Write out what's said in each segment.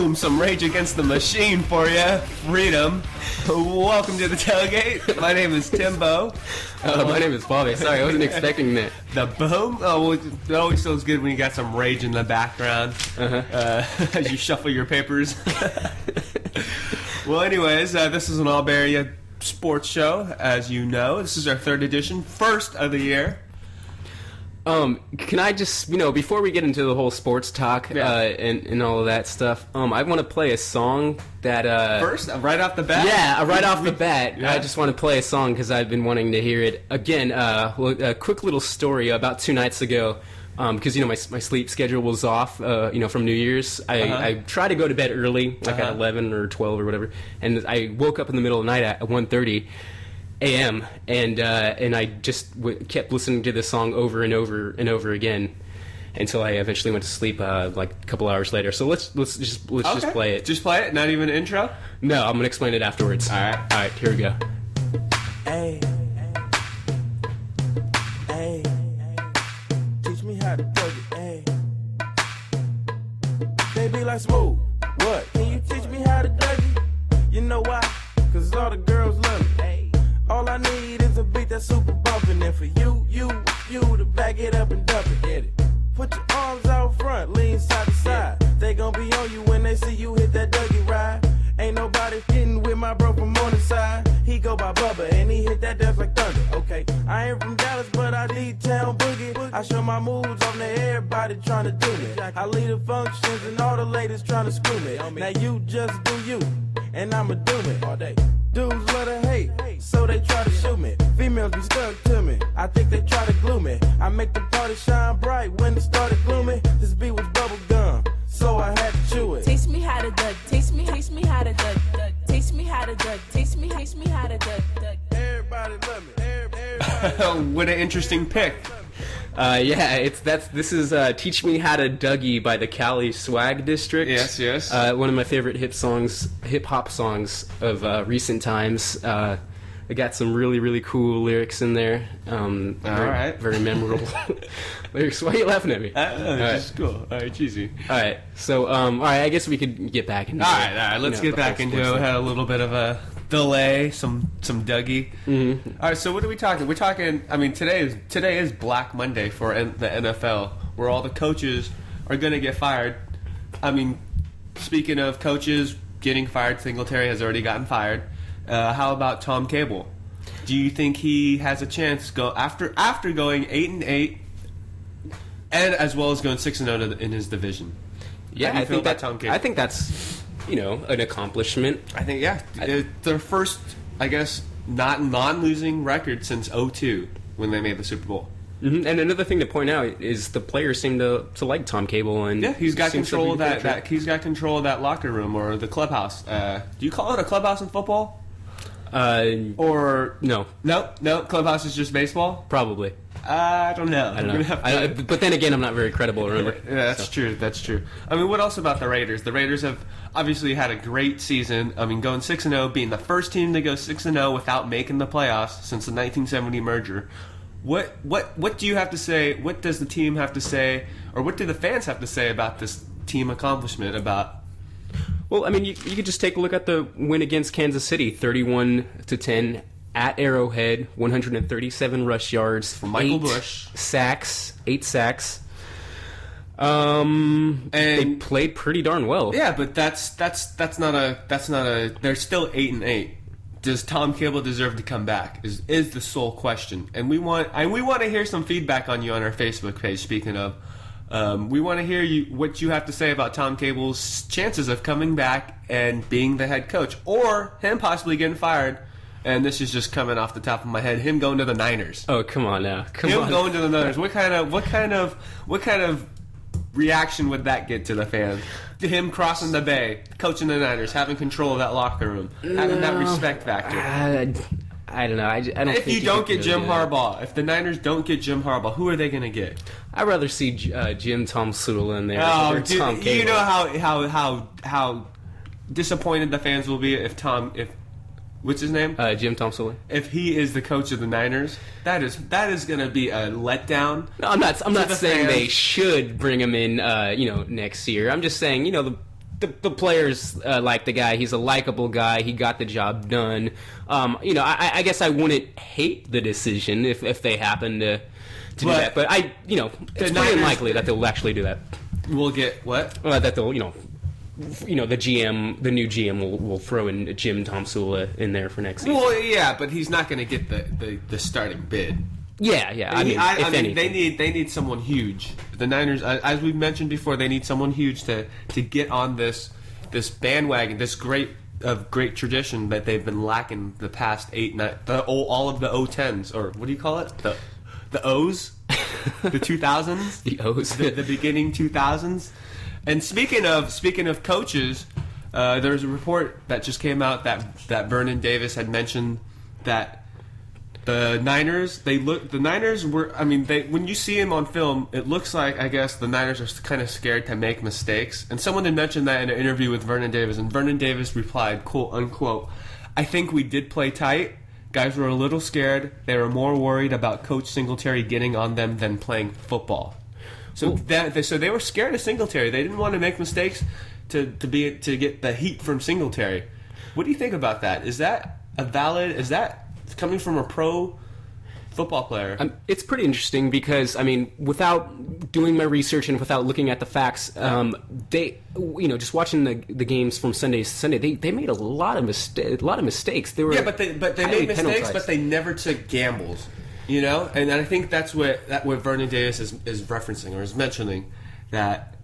Boom! Some Rage Against the Machine for you. Freedom. Welcome to the Tailgate. My name is Timbo. My name is Bobby. Sorry, I wasn't expecting that. The boom? Oh, well, it always feels good when you got some rage in the background as you shuffle your papers. Well, anyways, this is an all-area sports show, as you know. This is our third edition, first of the year. Can I just, before we get into the whole sports talk and all of that stuff, I want to play a song that... First? Right off the bat? Yeah, right off the bat. Yeah. I just want to play a song because I've been wanting to hear it. Again, a quick little story about 2 nights ago, because, my sleep schedule was off, from New Year's. I try to go to bed early, like at 11 or 12 or whatever, and I woke up in the middle of the night at 1:30 a.m. and I just kept listening to this song over and over and over again until I eventually went to sleep like a couple hours later. So let's just play it. Just play it? Not even an intro? No, I'm gonna explain it afterwards. All right, here we go. Hey, hey, teach me how to plug it. Hey, they be like, smooth. What? Can you teach me how to plug it? You know why? 'Cause all the girls love me. Hey. All I need is a beat that's super bumpin', and for you to back it up and dump it. Get it? Put your arms out front, lean side to side. They gon' be on you when they see you hit that Dougie ride. Ain't nobody getting with my bro from on the side. He go by Bubba and he hit that death like thunder. Okay, I ain't from Dallas, but I need town boogie. I show my moves on to everybody trying to do me. I lead the functions and all the ladies trying to screw me. Now you just do you, and I'ma do it all day. Dudes love to hate, so they try to shoot me. Females be stuck to me, I think they try to glue me. I make the party shine bright when it started gloomy. This beat was bubble gum, so I had to chew it. Taste me how to duck, taste me how to duck, taste me how to duck, taste me how to duck. Everybody love me, everybody. What an interesting pick. This is "Teach Me How to Dougie" by the Cali Swag District. Yes. One of my favorite hip hop songs of recent times. It got some really, really cool lyrics in there. Very memorable lyrics. Why are you laughing at me? Just cool. All right, cheesy. All right, so I guess we could get back into All right. Let's get back into it. We had a little bit of a delay, some Dougie. Mm-hmm. All right, so what are we talking? We're talking. I mean, today is Black Monday for the NFL, where all the coaches are going to get fired. I mean, speaking of coaches getting fired, Singletary has already gotten fired. How about Tom Cable? Do you think he has a chance go after going 8-8, and as well as going 6-0 in his division? Yeah, How do you feel about Tom Cable? I think that's an accomplishment. I think it's their first, I guess, non-losing record since 2002 when they made the Super Bowl. Mm-hmm. And another thing to point out is the players seem to like Tom Cable, and he's got control of that. He's got control of that locker room or the clubhouse. Do you call it a clubhouse in football? Or no, clubhouse is just baseball. Probably. I don't know. But then again, I'm not very credible. Remember? Yeah, that's true. That's true. I mean, what else about the Raiders? The Raiders have obviously had a great season. I mean, going 6-0, being the first team to go 6-0 without making the playoffs since the 1970 merger. What do you have to say? What does the team have to say, or what do the fans have to say about this team accomplishment? Well, I mean, you could just take a look at the win against Kansas City, 31-10 at Arrowhead, 137 rush yards from Michael Bush, 8 sacks. And they played pretty darn well. Yeah, but that's not a. They're still 8-8. Does Tom Cable deserve to come back? Is the sole question, and we want to hear some feedback on you on our Facebook page. Speaking of. We want to hear what you have to say about Tom Cable's chances of coming back and being the head coach, or him possibly getting fired. And this is just coming off the top of my head. Him going to the Niners. Oh, come on now! Him going to the Niners. What kind of reaction would that get to the fans? Him crossing the bay, coaching the Niners, having control of that locker room, having that respect factor. I don't know. I don't. If think you don't get Jim Harbaugh, if the Niners don't get Jim Harbaugh, who are they going to get? I'd rather see Jim Tomsula in there. Oh, Tom Cable. You know how disappointed the fans will be if what's his name? Jim Tomsula. If he is the coach of the Niners, that is going to be a letdown. No, I'm not saying they should bring him in. Next year. I'm just saying, the players like the guy. He's a likable guy. He got the job done. I guess I wouldn't hate the decision if they happen to do that. But it's pretty unlikely that they'll actually do that. We'll get what? That they'll, the new GM will throw in Jim Tomsula in there for next season. Well, yeah, but he's not going to get the starting bid. Yeah. If anything, they need someone huge. The Niners, as we've mentioned before, they need someone huge to get on this bandwagon, this great tradition that they've been lacking the past 8, 9, all of the O10s, or what do you call it? The O's, the 2000s, the O's, the beginning 2000s. And speaking of coaches, there's a report that just came out that Vernon Davis had mentioned that the Niners when you see him on film, it looks like, I guess, the Niners are kind of scared to make mistakes. And someone had mentioned that in an interview with Vernon Davis, and Vernon Davis replied, quote unquote, "I think we did play tight. Guys were a little scared. They were more worried about Coach Singletary getting on them than playing football." So they were scared of Singletary. They didn't want to make mistakes to get the heat from Singletary. What do you think about that? Is that coming from a pro football player? It's pretty interesting because, without doing my research and without looking at the facts, they, just watching the games from Sunday to Sunday, they made a lot of mistakes. They were but they made mistakes, penalized. But they never took gambles. And I think that's what Vernon Davis is referencing or is mentioning, that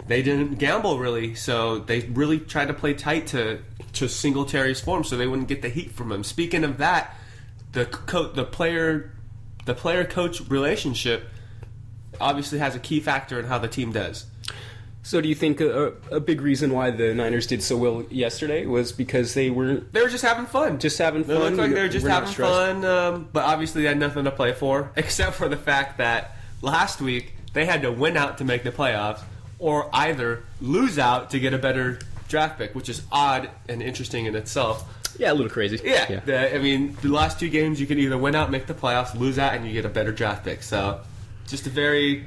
they didn't gamble really, so they really tried to play tight to Singletary's form, so they wouldn't get the heat from him. Speaking of that, the player coach relationship obviously has a key factor in how the team does. So do you think a big reason why the Niners did so well yesterday was because they were just having fun? Just having fun? It looked like they were just having fun, but obviously they had nothing to play for, except for the fact that last week they had to win out to make the playoffs, or either lose out to get a better draft pick, which is odd and interesting in itself. Yeah, a little crazy. Yeah. The last 2 games you can either win out, make the playoffs, lose out, and you get a better draft pick. So just a very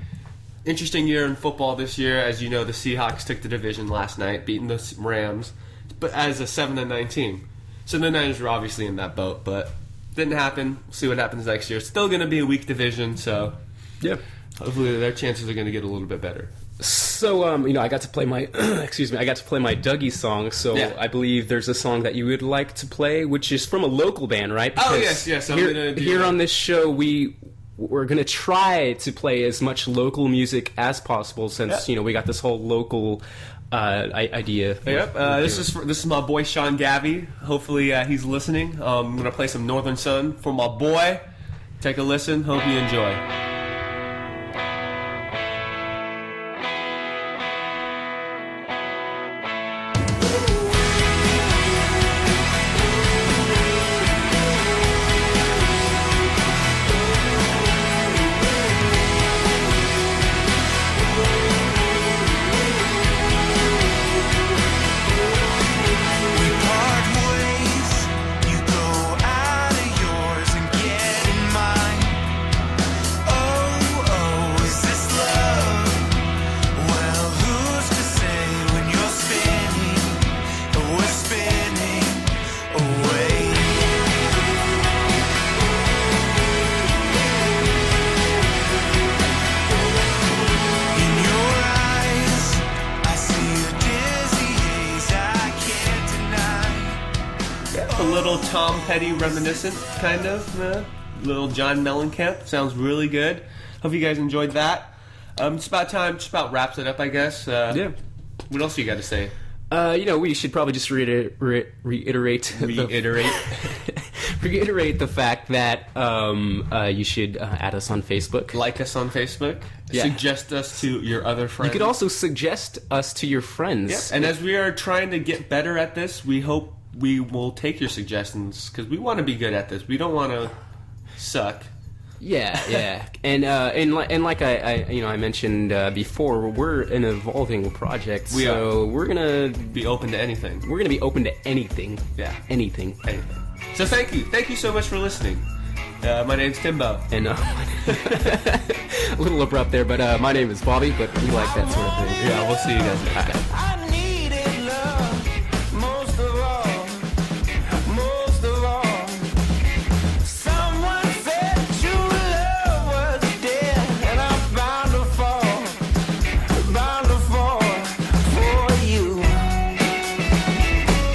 interesting year in football this year. As you know, the Seahawks took the division last night, beating the Rams, but as a 7-9 team. So the Niners were obviously in that boat, but didn't happen. We'll see what happens next year. It's still going to be a weak division, so yeah, hopefully their chances are going to get a little bit better. So, I got to play my I got to play my Dougie song. So yeah. I believe there's a song that you would like to play, which is from a local band, right? Because yes. Here on this show, we're going to try to play as much local music as possible, since we got this whole local idea. Yep. This is my boy Sean Gavey. Hopefully he's listening. I'm going to play some Northern Sun for my boy. Take a listen. Hope you enjoy. Tom Petty reminiscent, kind of. Little John Mellencamp. Sounds really good. Hope you guys enjoyed that. It's about time. Just about wraps it up, I guess. Yeah. What else you got to say? We should probably just reiterate the fact that you should add us on Facebook. Like us on Facebook. Yeah. Suggest us to your other friends. You could also suggest us to your friends. Yep. And as we are trying to get better at this, we hope we will take your suggestions, because we want to be good at this. We don't want to suck. Yeah. And like I mentioned before, we're an evolving project, we're gonna be open to anything. We're gonna be open to anything. Yeah, anything. So thank you so much for listening. My name's Timbo, and a little abrupt there, but my name is Bobby. But we like that sort of thing. Yeah, we'll see you guys next time.